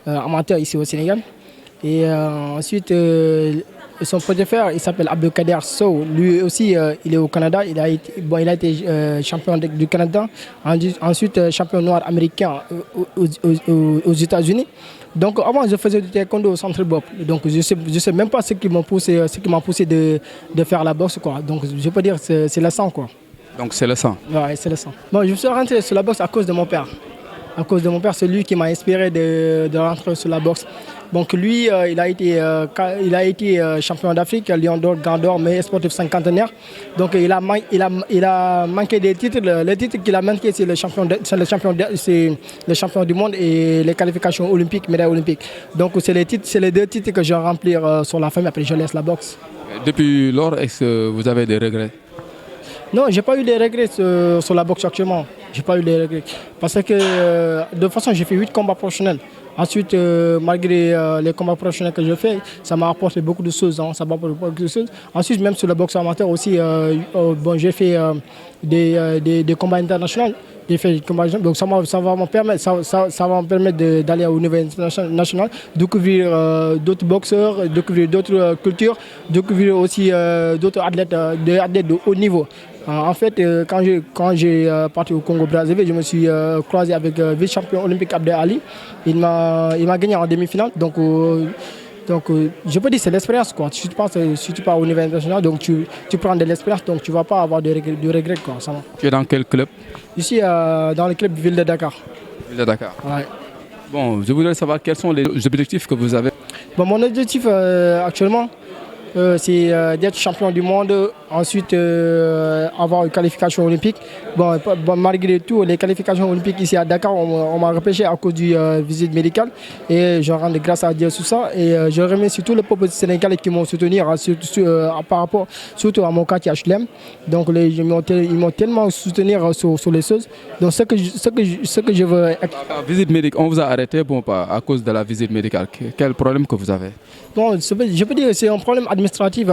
amateur ici au Sénégal. Et ensuite, son petit frère, il s'appelle Abdelkader Sow. Lui aussi, il est au Canada. Il a été champion du Canada. Ensuite, champion noir américain aux États-Unis. Donc avant, je faisais du taekwondo au centre Bob. Donc je sais même pas ce qui m'a poussé de faire la boxe, quoi. Donc je peux dire que c'est le sang, quoi. Donc c'est le sang? Ouais, c'est le sang. Bon, je suis rentré sur la boxe à cause de mon père. À cause de mon père, c'est lui qui m'a inspiré de rentrer sur la boxe. Donc lui, il a été champion d'Afrique, Lion d'or, Grand d'or, meilleur sportif cinquantenaire. Donc il a manqué des titres. Le titre qu'il a manqué, c'est le champion du monde et les qualifications olympiques, médailles olympiques. Donc c'est les 2 titres que je vais remplir sur la famille. Après je laisse la boxe. Depuis lors, est-ce que vous avez des regrets? Non, j'ai pas eu de regrets sur la boxe actuellement. J'ai pas eu de regrets. Parce que de toute façon, j'ai fait 8 combats professionnels. Ensuite, malgré les combats professionnels que je fais, ça m'a apporté beaucoup de choses. Ensuite, même sur la boxe amateur aussi, j'ai fait des combats internationaux. Donc ça va me permettre d'aller au niveau international, découvrir d'autres boxeurs, découvrir d'autres cultures, découvrir aussi d'autres athlètes de haut niveau. En fait, quand j'ai parti au Congo-Brazzaville, je me suis croisé avec le vice-champion olympique Abdel Ali. Il m'a gagné en demi-finale. Donc je peux dire que c'est l'expérience, quoi. Si tu pars au niveau international, donc tu prends de l'expérience, donc tu ne vas pas avoir de regrets, quoi. Ça va. Tu es dans quel club? Ici, dans le club Ville de Dakar. Ville de Dakar. Ouais. Bon, je voudrais savoir quels sont les objectifs que vous avez. Bon, mon objectif actuellement, c'est d'être champion du monde, ensuite avoir une qualification olympique. Bon, malgré tout, les qualifications olympiques ici à Dakar, on m'a repêché à cause du visite médicale. Et je rends grâce à Dieu sur ça. Et je remercie tous les peuples sénégalais qui m'ont soutenu par rapport surtout à mon quartier HLM. Donc ils m'ont tellement soutenu sur les choses. Donc ce que je veux... La visite médicale, on vous a arrêté à cause de la visite médicale. Quel problème que vous avez? Bon, je peux dire que c'est un problème administratif.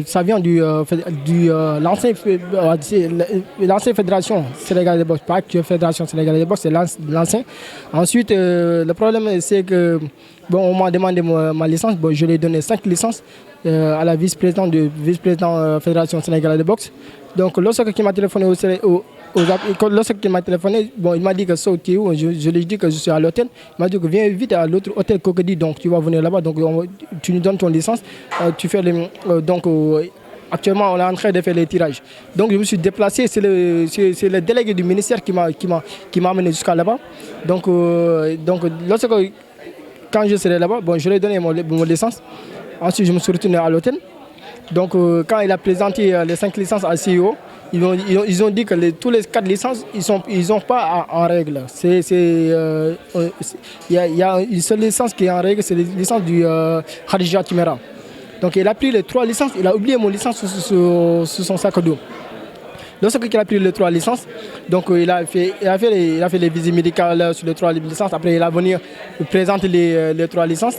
Ça vient de l'ancienne fédération sénégalaise de boxe. Pas que fédération sénégalaise de boxe, c'est l'ancien. Ensuite, le problème, c'est que on m'a demandé ma licence. Bon, je lui ai donné 5 licences à la vice-présidente de la fédération sénégalaise de boxe. Donc, lorsqu'il m'a téléphoné lorsqu'il m'a téléphoné, il m'a dit que ça, tu es où? Je lui ai dit que je suis à l'hôtel. Il m'a dit que viens vite à l'autre hôtel Cocody, donc tu vas venir là-bas. Donc tu nous donnes ton licence. Actuellement, on est en train de faire les tirages. Donc je me suis déplacé, c'est le délégué du ministère qui m'a amené jusqu'à là-bas. Donc quand je serai là-bas, je lui ai donné mon licence. Ensuite, je me suis retourné à l'hôtel. Donc quand il a présenté les 5 licences à CEO, ils ont dit que tous les 4 licences, ils sont pas en règle. Il y a une seule licence qui est en règle, c'est la licence du Khadija Timera. Donc il a pris les 3 licences, il a oublié mon licence sur son sac à dos. Lorsqu'il a pris les 3 licences, donc il a fait les visites médicales sur les 3 licences. Après il a venu présenter les 3 licences.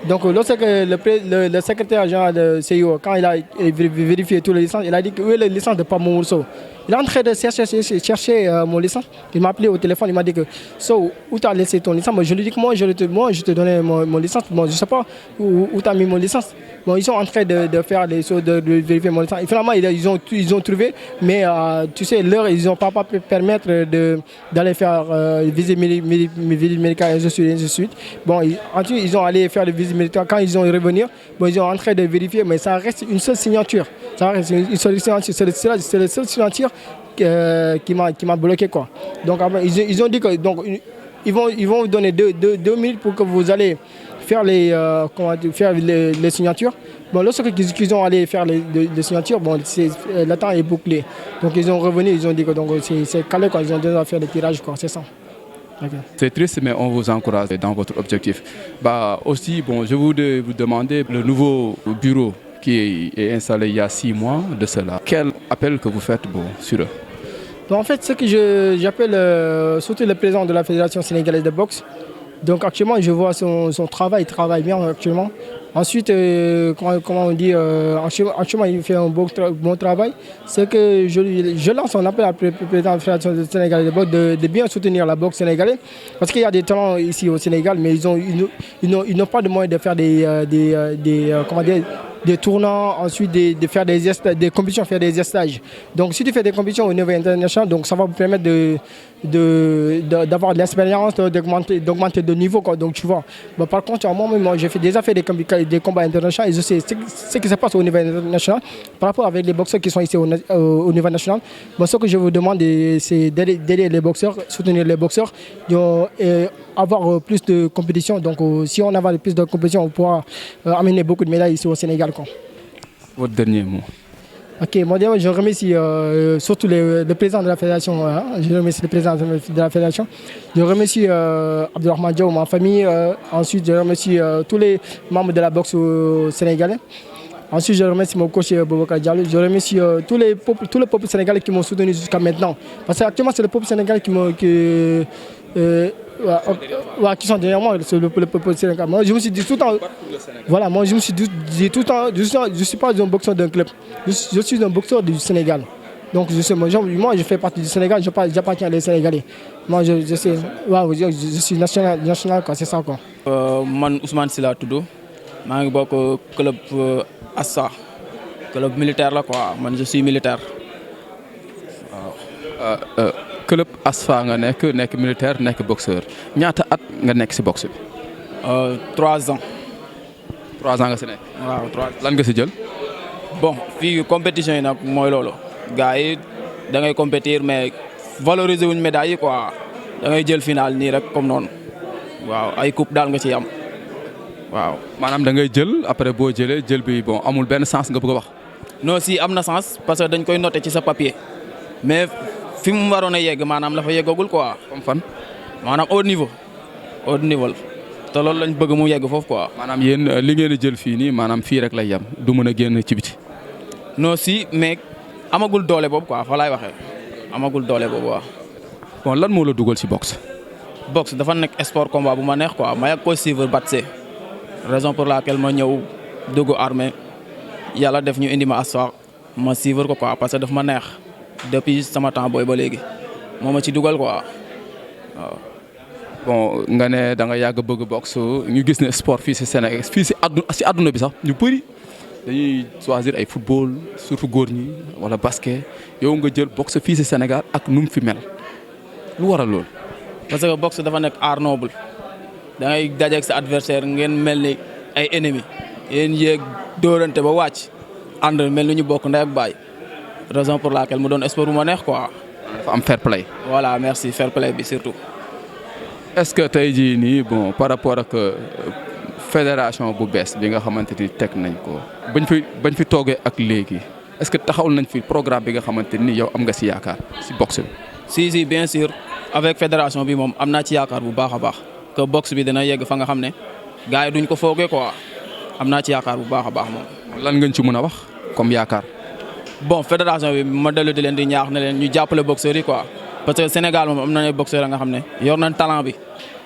Donc lorsque le secrétaire général de CIO, quand il a vérifié toutes les licences, il a dit que où est la licence de Pamo Mourso? Il est en train de chercher mon licence. Il m'a appelé au téléphone, il m'a dit que so, où tu as laissé ton licence? Moi, je lui ai dit que moi, je te donnais mon licence. Bon, je ne sais pas où tu as mis mon licence. Bon, ils sont en train de faire des choses, de vérifier mon licence. Et finalement, ils ont trouvé, mais tu sais, l'heure, ils n'ont pas pu permettre d'aller faire visite médicale et ainsi de suite. Bon, ensuite, ils ont allé faire les visites médicales. Quand ils ont revenir, bon, ils sont en train de vérifier, mais ça reste une seule signature. Ça reste une seule signature. C'est la seule signature qui m'a bloqué, quoi. Donc, ils ont dit que donc, ils vont vous donner 2 minutes pour que vous allez faire les signatures. Bon, lorsque ils ont allé faire les signatures, bon, le temps est bouclé. Donc ils ont revenu, ils ont dit que c'est calé, quoi. Ils ont déjà fait le tirage, quoi. C'est ça. Okay. C'est triste, mais on vous encourage dans votre objectif. Aussi, bon, je voudrais vous demander le nouveau bureau qui est installé il y a 6 mois de cela. Quel appel que vous faites sur eux? Bon, en fait, ce que j'appelle surtout le président de la Fédération sénégalaise de boxe. Donc actuellement, je vois son travail, il travaille bien actuellement. Ensuite, comment on dit, actuellement il fait un bon travail. C'est que je lance un appel à le président de la Fédération sénégalaise de boxe de bien soutenir la boxe sénégalaise. Parce qu'il y a des talents ici au Sénégal, mais ils n'ont pas de moyens de faire des tournois, ensuite de faire des compétitions, faire des stages. Donc si tu fais des compétitions au niveau international, donc ça va vous permettre d'avoir de l'expérience, d'augmenter de niveau, quoi. Donc tu vois. Bon, par contre, moi j'ai déjà fait des combats internationaux et je sais ce qui se passe au niveau international par rapport avec les boxeurs qui sont ici au niveau national. Bon, ce que je vous demande, c'est d'aider les boxeurs, soutenir les boxeurs, et avoir plus de compétition. Donc si on a plus de compétition, on pourra amener beaucoup de médailles ici au Sénégal, quoi. Votre dernier mot. Ok, moi je remercie surtout le président de la fédération. Je remercie le président de la fédération. Je remercie Abdelrahman Diaw, ma famille. Ensuite, je remercie tous les membres de la boxe sénégalais. Ensuite, je remercie mon coach Boubacar Diallo. Je remercie tous les peuples sénégalais qui m'ont soutenu jusqu'à maintenant. Parce qu'actuellement, c'est le peuple sénégalais qui sont derrière moi, c'est le peuple sénégalais. Moi, je me suis dit tout le temps, voilà, moi je me suis dit tout le temps, je ne suis pas un boxeur d'un club, je suis un boxeur du Sénégal. Donc moi je fais partie du Sénégal, j'appartiens aux Sénégalais. Moi je suis national, quoi, c'est ça, quoi. Man Ousmane Sila Tudo, je suis au club Assa, club militaire là, quoi. Man je suis militaire. Club Asfa nga nekk militaire, nekk boxeur. Ñaata at nga nekk ci boxe bi? 3 ans. 3 ans nga ci nekk. Waaw 3 ans. Lan nga ci jël? Bon, fii compétition yi nag mooy loolu. Gars yi da ngay compétir mais valoriser wuñ médaille yi, quoi. Da ngay jël final nii rek comme noonu. Waaw, ay coupe daal nga ci am. Waaw. Maanaam da ngay jël après boo jëlee jël bi bon amul benn sens nga bëgg a wax. Non, si am na sens parce que dañ koy noter ci sa papier. Mais fi mu waroon a yegg maanaam la fa yeggagul, quoi. Comme fan? maanaam haut niveau te loolu lañ bëgg mu yegg foofu, quoi. maanaam yéen li ngeen di jël fii nii maanaam fii rek lay yem du mën a génn ci biti. non si mais amagul doole boobu, quoi, fa laay waxee amagul doole boobu, waaw. bon lan moo la dugal ci boxe. boxe dafa nekk sport combat bu ma neex, quoi. ma yàgg ko suivre Batse raison pour laquelle ma ñëw dugg armée yàlla def ñu indi ma assoir ma suivre ko, quoi, parce que daf ma neex depuis sama temps booy ba léegi moo ma ci dugal, quoi. waaw. bon nga ne da nga yàgg bëgg boxe ñu gis ne sport fii ci Sénégal fii ci àdduna bi sax ñu bëri dañuy choisir ay football surtout góor ñi wala basket yow nga jël boxe fii ci Sénégal ak nu mu fi mel lu waral lool. parce que boxe dafa nekk art noble da ngay dajeeg sa adversaire ngeen mel ni ay ennemis yéen yéeg dóorante ba wàcc ànd mel ni ñu bokk ndey ak baay raison pour laquelle mu doon sport bu ma neex, quoi. dafa am fair play. voilà merci fair play bi surtout. est-ce que tey jii nii bon par rapport ak fédération bu bees bi nga xamante ni teg nañ ko bañ fi toogee ak léegi est-ce que taxawul nañ fi programme bi nga xamante ni yow am nga ci yaakaar ci boxe bi. si bien sûr avec fédération bi moom am naa ci yaakaar bu baax a baax que boxe bi dina yegg fa nga xam ne gars yi duñ ko foogee, quoi. am naa ci yaakaar bu baax a baax moom. lan ngeen ci mën a wax comme yaakaar. bon fédération bi ma dellu di leen di ñaax ne leen ñu jàppale boxeurs yi, quoi. parce que Sénégal moom am na ay boxeurs nga xam ne yor nañ talent bi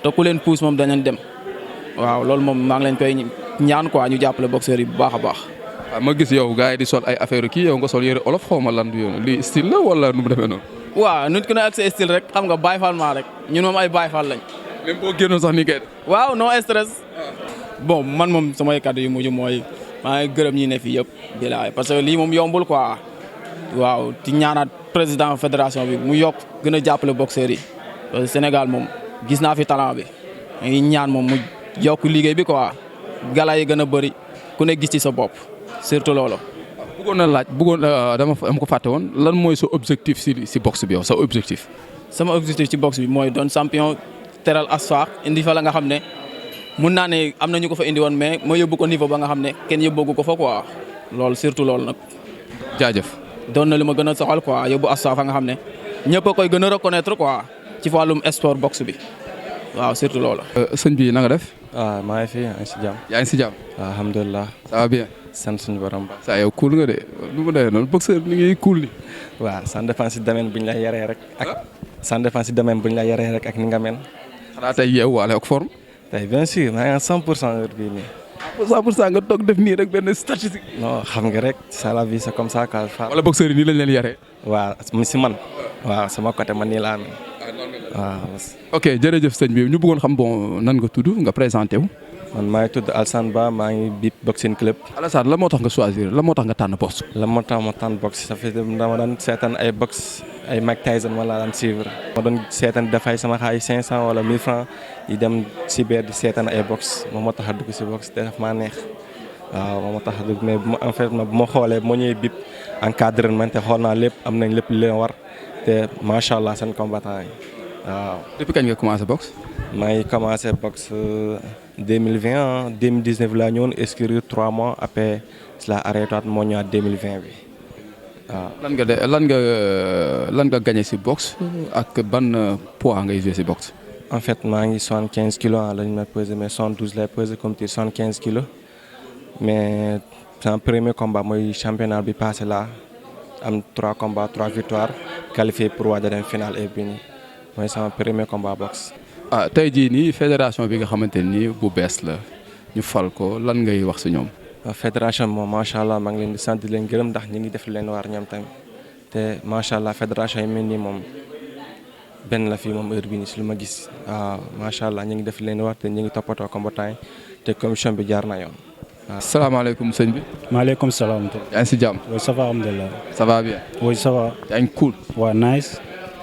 te ku leen pousse moom dañu dem waaw loolu moom maa ngi leen koy ñaan, quoi, ñu jàppale boxeurs yi bu baax a baax. ma gis yow gars yi di sol ay affaire kii yow nga sol yëre olof xaw ma lan du yoon lii style la wala nu mu demee noonu. waaw nit ku ne ak sa style rek xam nga Baye Fall maa rek ñun moom ay Baye Fall lañ. même boo génnoon sax ni kay. waaw non stress. bon man moom samay kàddu yu mujj mooy maa ngi gërëm ñi ne fii yëpp bilaay parce que lii moom yombul quoi. waaw di ñaanaat président fédération bi mu yokk gën a jàppale boxeurs yi parce que Sénégal moom gis naa fi talent bi ngi ñaan moom mu yokk liggéey bi quoi gala yi gën a bëri ku ne gis ci sa bopp surtout loolu. bëggoon na laaj dama ko fàtte woon lan mooy sa objectif si boxe bi yow sa objectif. sama objectif ci boxe bi mooy doon champion teral asfar indi fa la nga xam ne mun naa ne am na ñu ko fa indi woon mais ma yóbbu ko niveau ba nga xam ne kenn yóbbu ko fa quoi loolu surtout loolu nag. jaajëf. doon na li ma gën a soxal quoi yóbbu asfar fa nga xam ne ñëpp a koy gën a reconnaître quoi ci wàllum sport boxe bi waaw surtout loolu. sëñ bi na nga def. waaw maa ngi fi yaa ngi si jàmm. yaa ngi si jàmm. waaw alhamdulilah. ça va bien. sant suñu borom ba. saa yow cool nga de lu mu demee noonu boxeur ni ngay cool ni. waaw ça dépend si domaine bu ñu la yaree rek. ak ça dépend si domaine bu ñu la yaree rek ak ni nga mel. xanaa tey yeewu waale ak forme. tey bien sûr maa ngi 100% heure bii nii. 100% nga toog def nii rek benn statistique. non xam nga rek c'est la vie c'est comme ça quoi. wala boxeur yi nii lañ leen yaree. waaw si man. waaw sama côté man nii laa amee. waaw. ok jërëjëf sëñ bi ñu bëggoon xam bon nan nga tudd nga présenté wu. man maa ngi tudd Alassane Ba maa ngi BIP boxing club. Alassane la moo tax nga choisir la moo tax nga tànn boxe. la moo tax ma tànn boxe ça fait dama daan seetaan ay boxe ay Mike Tyson ma la daan suivre. ma doon seetaan dafay sama xaalis 500 wala 1000 francs yi dem si biir di seetaan ay boxe moom moo tax a dugg si boxe te daf maa neex waaw moom moo tax a dugg mais en fait bu ma xoolee bu ma ñëwee BIP encadrement te xool naa lépp am nañ lépp li leen war te macha allah seen combattant yi waaw. depuis kañ nga commencé boxe. maa ngi commencé boxe 2020 2019 laa ñëwoon inscrire 3 mois après la arrêté waat moo ñëwaat 2020 bi waaw. lan nga gagné si boxe ak ban poids ngay joué si boxe. en fait maa ngi 75 kilos lañ ma pesé mais 72 lay pesé comme tu 75 kilos mais sama premier combat mooy championnat bi passé là am 3 combats 3 victoires qualifié pour waaj a dem finale et bii nii mooy sama premier combat boxe. tey jii nii fédération bi nga xamante ni bu bees la ñu fal ko lan ngay wax si ñoom. fédération moom macha allah maa ngi leen di sant di leen gërëm ndax ñu ngi def leen waar ñoom tamit te macha allah fédération yi mel nii moom benn la fii moom heure bii nii si lu ma gis waaw macha allah ñu ngi def leen waar te ñu ngi toppatoo combattant yi te commission bi jaar na yoon. waaw salaamaaleykum sëñ bi. maaleykum salaam. yaa ngi si jàmm. oui ça va alhamdulilah. ça va bien. oui ça va. yaa ngi cool. waaw nice.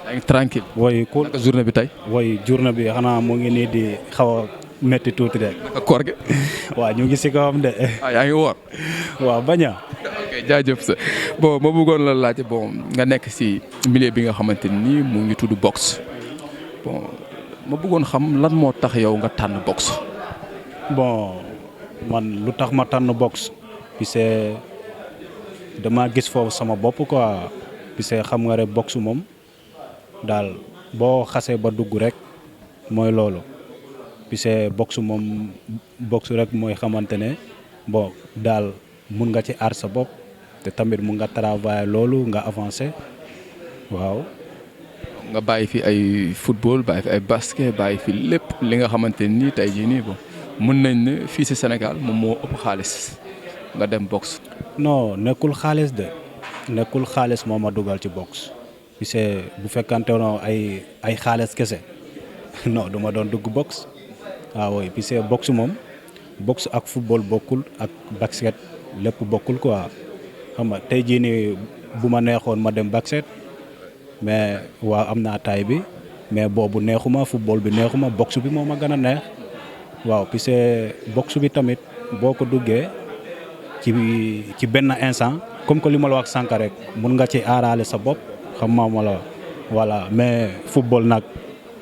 yaa ngi tranquille. oui cool. naka journée bi tey. oui journée bi xanaa mu ngi nii di xaw a métti tuuti rek. naka koor gi. waaw ñu ngi si kawam de. yaa ngi woor. waaw bañ a. ok jaajëf sa bon ma bëggoon la laaj bon nga nekk si milieu bi nga xamante ni mu ngi tudd boxe bon ma bëggoon xam lan moo tax yow nga tànn boxe. bon man lu tax ma tànn boxe puisque dama gis foofu sama bopp quoi puisque xam nga rek boxe moom daal boo xasee ba dugg rek mooy loolu puisque boxe moom boxe rek mooy xamante ne bon daal mun nga ci aar sa bopp te tamit mun nga travailler loolu nga avancer waaw. nga bàyyi fi ay football bàyyi fi ay basket bàyyi fi lépp li nga xamante ni tey jii nii bon mën nañ ne fii si Sénégal moom moo ëpp xaalis nga dem boxe. non nekkul xaalis de nekkul xaalis moo ma dugal ci boxe puisque bu fekkante no ay xaalis kese non du ma doon dugg boxe waaw puisque boxe moom boxe ak football bokkul ak basket lépp bokkul quoi xam nga tey jii nii bu ma neexoon ma dem basket mais waaw am naa taay bi mais boobu neexuma football bi neexuma boxe bi moo ma gën a neex waaw puisque boxe bi tamit boo ko duggee ci benn instant comme que li ma la wax sànq rek mun nga ci aaraale sa bopp xam ma la voilà mais football nag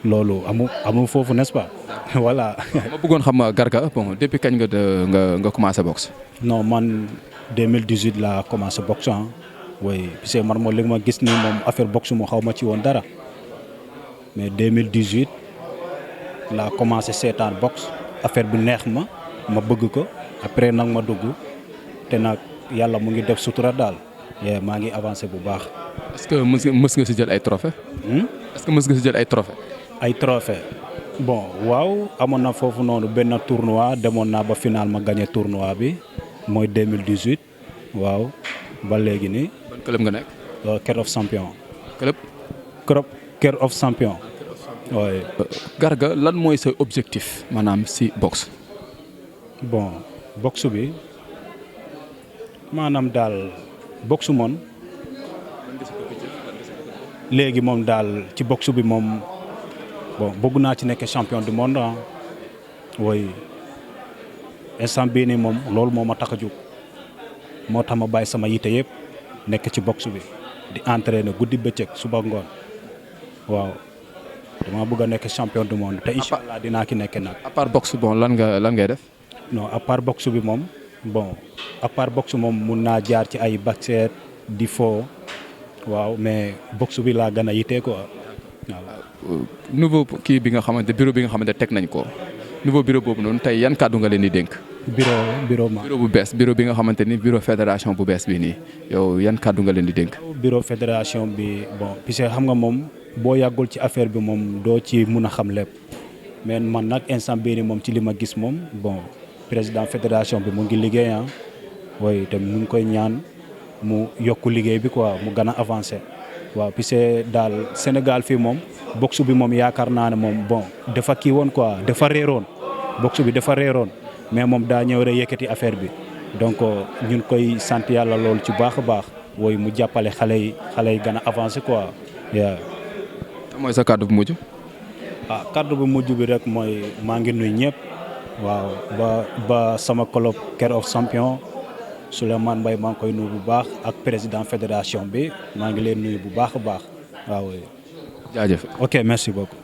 loolu amul foofu n'est-ce pas voilà. ma bëggoon xam Garga bon depuis kañ nga commencé boxe. non man 2018 laa commencé boxe ah oui puisque man moom li ma gis nii moom affaire boxe mu xaw ma ci woon dara mais 2018 laa commencé seetaan boxe affaire bi neex ma bëgg ko après nag ma dugg te nag yàlla mu ngi def sutura daal maa ngi avancé bu baax. est-ce que mës nga si jël ay trophée. est-ce que mës nga si jël ay trophée. ay trophée bon waaw amoon na foofu noonu benn tournoi demoon naa ba final ma gagné tournoi bi mooy 2018 waaw ba léegi nii. ban club nga nekk. Care of Champion. club. Care of Champion. oui. Garga lan mooy sa objectif maanaam si boxe. bon boxe bi maanaam daal boxe moom léegi moom daal ci boxe bi moom bon bëgg naa ci nekk champion du monde ah. oui instant bii nii moom loolu moo ma tax a jóg moo tax ma bàyyi sama yite yëpp nekk ci boxe bi di entraîner guddi bëccëg suba ngoon waaw dama bëgg a nekk champion du monde te incha allah dinaa ki nekk nag. à part boxe bon lan ngay def. non à part boxe bi moom bon à part boxe moom mun naa jaar ci ay basket di fo waaw mais boxe bi laa gën a yite quoi waaw. nouveau kii bi nga xamante bureau bi nga xamante teg nañ ko nouveau bureau boobu noonu tey yan kàddu nga leen di dénk. bureau bu bees bureau bi nga xamante ni bureau fédération bu bees bi nii yow yan kàddu nga leen di dénk. bureau fédération bi bon puisque xam nga moom boo yàggul ci affaire bi moom doo ci mun a xam lépp mais man nag instant bii nii moom ci li ma gis moom bon président fédération bi mu ngi liggéey ah oui te mu ngi koy ñaan mu yokk liggéey bi quoi mu gën a avancé waaw puisque daal Sénégal fii moom boxe bi moom yaakaar naa ne moom bon dafa kii woon quoi dafa réeroon boxe bi dafa réeroon mais moom daa ñëw rek yëkkati affaire bi donc ñun koy sant yàlla loolu ci baax a baax wooy mu jàppale xale yi gën a avancé quoi. mooy sa kàddu bu mujj. kàddu bu mujj bi rek mooy maa ngi nuyu ñëpp waaw ba sama club Care of Champion Souleymane Mbaye maa ngi koy nuyu bu baax ak président fédération bi maa ngi leen nuyu bu baax a baax waaw. jaajëf. ok merci beaucoup.